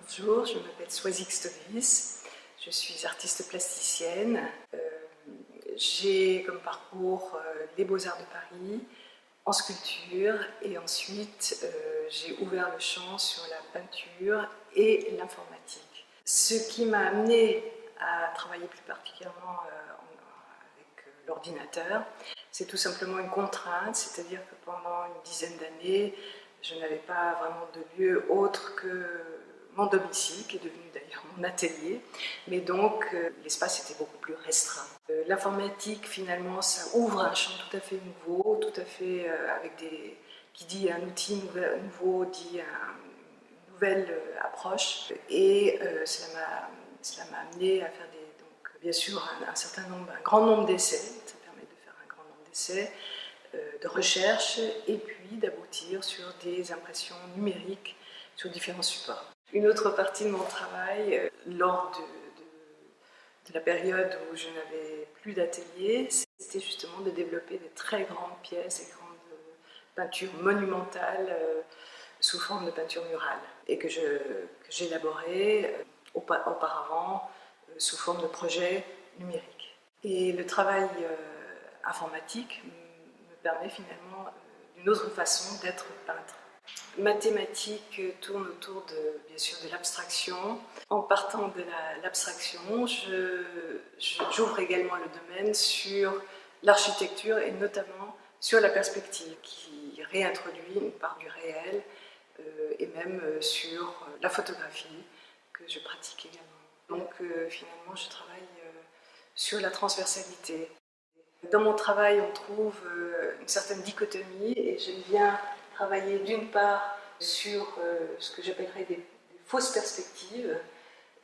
Bonjour, je m'appelle Swazik Stovis, je suis artiste plasticienne. J'ai comme parcours les Beaux-Arts de Paris en sculpture et ensuite j'ai ouvert le champ sur la peinture et l'informatique. Ce qui m'a amenée à travailler plus particulièrement avec l'ordinateur, c'est tout simplement une contrainte, c'est-à-dire que pendant une dizaine d'années, je n'avais pas vraiment de lieu autre que mon domicile, qui est devenu d'ailleurs mon atelier, mais donc l'espace était beaucoup plus restreint. L'informatique, finalement, ça ouvre un champ tout à fait nouveau, tout à fait avec des... qui dit un outil nouveau, dit une nouvelle approche, et cela m'a amené à faire donc, bien sûr un grand nombre d'essais, ça permet de faire un grand nombre d'essais, de recherche, et puis d'aboutir sur des impressions numériques sur différents supports. Une autre partie de mon travail, lors de la période où je n'avais plus d'atelier, c'était justement de développer des très grandes pièces, des grandes peintures monumentales sous forme de peinture murale, et que j'élaborais auparavant sous forme de projets numériques. Et le travail informatique me permet finalement d'une autre façon d'être peintre. Mathématiques tourne autour bien sûr de l'abstraction. En partant de l'abstraction, j'ouvre également le domaine sur l'architecture et notamment sur la perspective qui réintroduit une part du réel et même sur la photographie que je pratique également. Donc finalement je travaille sur la transversalité. Dans mon travail on trouve une certaine dichotomie et j'aime bien travailler d'une part sur ce que j'appellerais des fausses perspectives,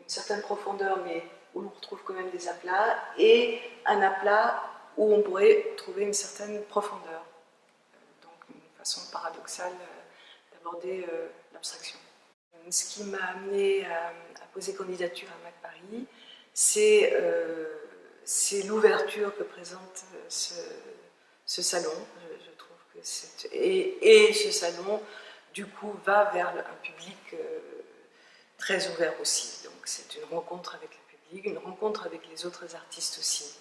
une certaine profondeur mais où l'on retrouve quand même des aplats, et un aplat où on pourrait trouver une certaine profondeur. Donc une façon paradoxale d'aborder l'abstraction. Ce qui m'a amené à poser candidature à MAC Paris, c'est l'ouverture que présente ce salon. Je trouve que et ce salon, du coup, va vers un public très ouvert aussi. Donc c'est une rencontre avec le public, une rencontre avec les autres artistes aussi.